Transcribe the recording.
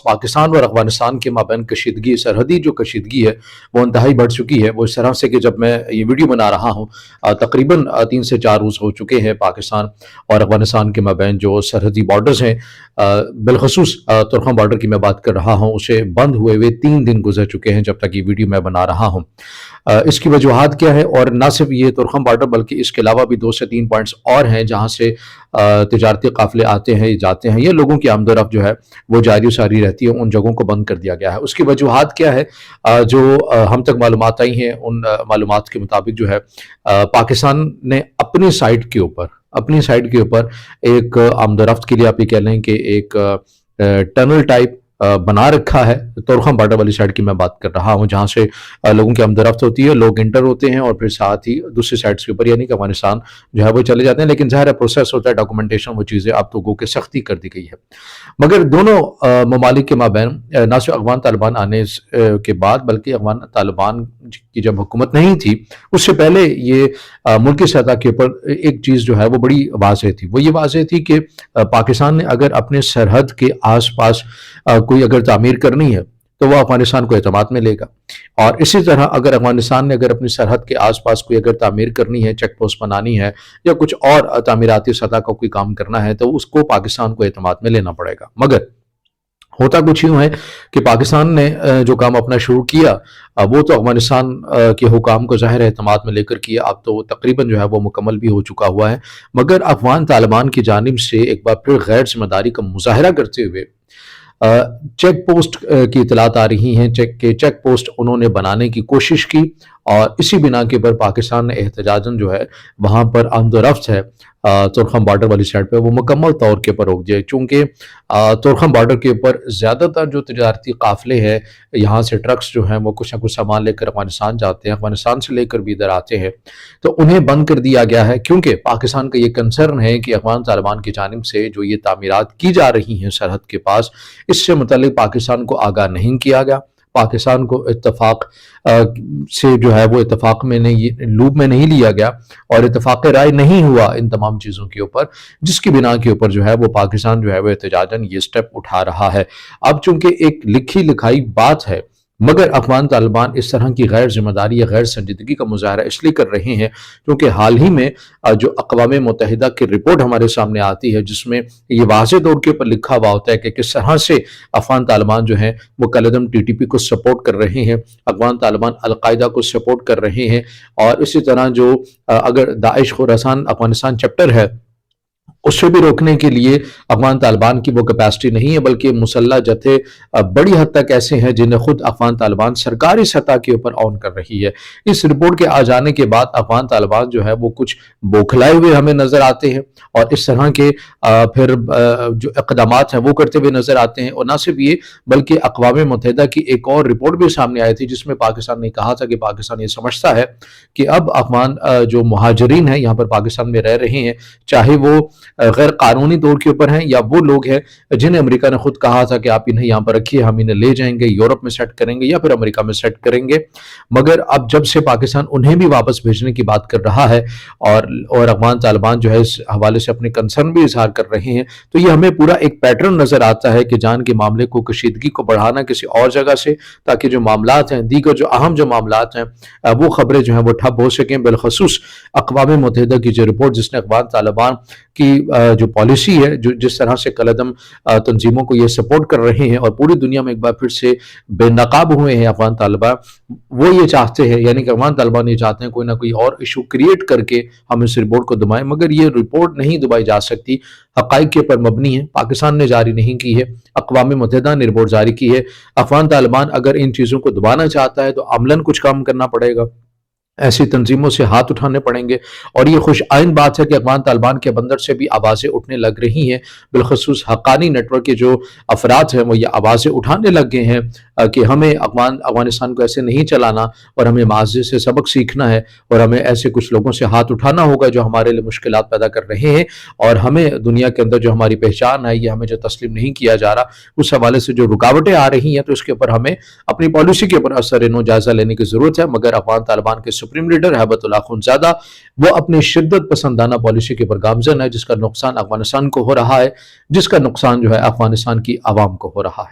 پاکستان اور افغانستان کے مابین کشیدگی، سرحدی جو کشیدگی ہے وہ انتہائی بڑھ چکی ہے۔ وہ اس طرح سے کہ جب میں یہ ویڈیو بنا رہا ہوں تقریباً 3 سے 4 روز ہو چکے ہیں پاکستان اور افغانستان کے مابین جو سرحدی بارڈرز ہیں، بالخصوص ترکھم بارڈر کی میں بات کر رہا ہوں، اسے بند ہوئے 3 دن گزر چکے ہیں جب تک یہ ویڈیو میں بنا رہا ہوں۔ اس کی وجوہات کیا ہے؟ اور نہ صرف یہ ترکھم بارڈر بلکہ اس کے علاوہ بھی 2 سے 3 پوائنٹس اور ہیں جہاں سے تجارتی قافلے آتے ہیں جاتے ہیں، یہ لوگوں کی آمد و رفت جو ہے وہ جاری و ساری رہتی ہے، ان جگہوں کو بند کر دیا گیا ہے۔ اس کی وجوہات کیا ہے؟ جو ہم تک معلومات آئی ہیں ان معلومات کے مطابق جو ہے پاکستان نے اپنی سائٹ کے اوپر ایک آمد و رفت کے لیے آپ یہ کہہ لیں کہ ایک ٹنل ٹائپ بنا رکھا ہے۔ ترکھم بارڈر والی سائڈ کی میں بات کر رہا ہوں جہاں سے لوگوں کی آمد و رفت ہوتی ہے، لوگ انٹر ہوتے ہیں اور پھر ساتھ ہی دوسری سائٹس کے اوپر یعنی کہ افغانستان جو ہے وہ چلے جاتے ہیں، لیکن ظاہر ہے پروسیس ہوتا ہے، ڈاکومنٹیشن، وہ چیزیں اب تو گو کہ سختی کر دی گئی ہے۔ مگر دونوں ممالک کے مابین نہ صرف افغان طالبان آنے کے بعد بلکہ افغان طالبان کی جب حکومت نہیں تھی اس سے پہلے یہ ملکی سطح کے اوپر ایک چیز جو ہے وہ بڑی واضح تھی، وہ یہ واضح تھی کہ پاکستان نے اگر اپنے سرحد کے آس پاس کوئی اگر تعمیر کرنی ہے تو وہ افغانستان کو اعتماد میں لے گا، اور اسی طرح اگر افغانستان نے اگر اپنی سرحد کے آس پاس کوئی اگر تعمیر کرنی ہے، چیک پوسٹ بنانی ہے یا کچھ اور تعمیراتی سطح کا کوئی کام کرنا ہے تو اس کو پاکستان کو اعتماد میں لینا پڑے گا۔ مگر ہوتا کچھ یوں ہے کہ پاکستان نے جو کام اپنا شروع کیا وہ تو افغانستان کے حکام کو ظاہر اعتماد میں لے کر کیا، اب تو تقریباً جو ہے وہ مکمل بھی ہو چکا ہوا ہے، مگر افغان طالبان کی جانب سے ایک بار پھر غیر ذمہ داری کا مظاہرہ کرتے ہوئے چیک پوسٹ کی اطلاعات آ رہی ہیں کہ چیک پوسٹ انہوں نے بنانے کی کوشش کی، اور اسی بنا کے پر پاکستان نے احتجاجاً جو ہے وہاں پر آمد و رفت ہے ترکھم بارڈر والی سائڈ پہ وہ مکمل طور کے پر روک دیا، چونکہ ترکھم بارڈر کے اوپر زیادہ تر جو تجارتی قافلے ہیں یہاں سے ٹرکس جو ہیں وہ کچھ نہ کچھ سامان لے کر افغانستان جاتے ہیں، افغانستان سے لے کر بھی ادھر آتے ہیں، تو انہیں بند کر دیا گیا ہے، کیونکہ پاکستان کا یہ کنسرن ہے کہ افغان طالبان کی جانب سے جو یہ تعمیرات کی جا رہی ہیں سرحد کے پاس، اس سے متعلق پاکستان کو آگاہ نہیں کیا گیا، پاکستان کو اتفاق سے جو ہے وہ اتفاق میں نہیں، لوپ میں نہیں لیا گیا، اور اتفاق رائے نہیں ہوا ان تمام چیزوں کے اوپر، جس کی بنا کے اوپر جو ہے وہ پاکستان جو ہے وہ احتجاجاً یہ سٹیپ اٹھا رہا ہے۔ اب چونکہ ایک لکھی لکھائی بات ہے، مگر افغان طالبان اس طرح کی غیر ذمہ داری یا غیر سنجیدگی کا مظاہرہ اس لیے کر رہے ہیں کیونکہ حال ہی میں جو اقوام متحدہ کی رپورٹ ہمارے سامنے آتی ہے جس میں یہ واضح طور کے اوپر لکھا ہوا ہوتا ہے کہ کس طرح سے افغان طالبان جو ہیں وہ کالعدم ٹی ٹی پی کو سپورٹ کر رہے ہیں، افغان طالبان القاعدہ کو سپورٹ کر رہے ہیں، اور اسی طرح جو اگر داعش خراسان افغانستان چیپٹر ہے اس سے بھی روکنے کے لیے افغان طالبان کی وہ کیپیسٹی نہیں ہے، بلکہ مسلح جتھے بڑی حد تک ایسے ہیں جنہیں خود افغان طالبان سرکاری سطح کے اوپر آن کر رہی ہے۔ اس رپورٹ کے آ جانے کے بعد افغان طالبان جو ہے وہ کچھ بوکھلائے ہوئے ہمیں نظر آتے ہیں، اور اس طرح کے پھر جو اقدامات ہیں وہ کرتے ہوئے نظر آتے ہیں، اور نہ صرف یہ بلکہ اقوام متحدہ کی ایک اور رپورٹ بھی سامنے آئی تھی جس میں پاکستان نے کہا تھا کہ پاکستان یہ سمجھتا ہے کہ اب افغان جو مہاجرین ہیں یہاں پر پاکستان میں رہ رہے ہیں، چاہے وہ غیر قانونی طور کے اوپر ہیں یا وہ لوگ ہیں جنہیں امریکہ نے خود کہا تھا کہ آپ انہیں یہاں پر رکھیے، ہم انہیں لے جائیں گے، یورپ میں سیٹ کریں گے یا پھر امریکہ میں سیٹ کریں گے، مگر اب جب سے پاکستان انہیں بھی واپس بھیجنے کی بات کر رہا ہے اور افغان طالبان جو ہے اس حوالے سے اپنے کنسرن بھی اظہار کر رہے ہیں، تو یہ ہمیں پورا ایک پیٹرن نظر آتا ہے کہ جان کے معاملے کو، کشیدگی کو بڑھانا کسی اور جگہ سے، تاکہ جو معاملات ہیں، دیگر جو اہم جو معاملات ہیں وہ خبریں جو ہیں وہ ٹھپ ہو سکیں، بالخصوص اقوام متحدہ کی جو رپورٹ جس نے افغان طالبان کی جو پالیسی ہے، جو جس طرح سے کالعدم تنظیموں کو یہ سپورٹ کر رہے ہیں اور پوری دنیا میں ایک بار پھر سے بے نقاب ہوئے ہیں افغان طالبان، وہ یہ چاہتے ہیں، یعنی کہ افغان طالبان یہ چاہتے ہیں کوئی نہ کوئی اور ایشو کریٹ کر کے ہم اس رپورٹ کو دبائیں، مگر یہ رپورٹ نہیں دبائی جا سکتی، حقائق کے پر مبنی ہے، پاکستان نے جاری نہیں کی ہے، اقوام متحدہ نے رپورٹ جاری کی ہے۔ افغان طالبان اگر ان چیزوں کو دبانا چاہتا ہے تو عملاً کچھ کام کرنا پڑے گا، ایسی تنظیموں سے ہاتھ اٹھانے پڑیں گے، اور یہ خوش آئند بات ہے کہ افغان طالبان کے بندر سے بھی آوازیں اٹھنے لگ رہی ہیں، بالخصوص حقانی نیٹ ورک کے جو افراد ہیں وہ یہ آوازیں اٹھانے لگ گئے ہیں کہ ہمیں افغانستان کو ایسے نہیں چلانا، اور ہمیں ماضی سے سبق سیکھنا ہے، اور ہمیں ایسے کچھ لوگوں سے ہاتھ اٹھانا ہوگا جو ہمارے لیے مشکلات پیدا کر رہے ہیں، اور ہمیں دنیا کے اندر جو ہماری پہچان ہے، یہ ہمیں جو تسلیم نہیں کیا جا رہا، اس حوالے سے جو رکاوٹیں آ رہی ہیں تو اس کے اوپر ہمیں اپنی پالیسی کے اوپر اثر نو جائزہ لینے کی ضرورت ہے۔ مگر افغان طالبان کے سپریم لیڈر ہیبت اللہ اخندزادہ وہ اپنی شدت پسندانہ پالیسی کے اوپر گامزن ہے، جس کا نقصان افغانستان کو ہو رہا ہے، جس کا نقصان جو ہے افغانستان کی عوام کو ہو رہا ہے۔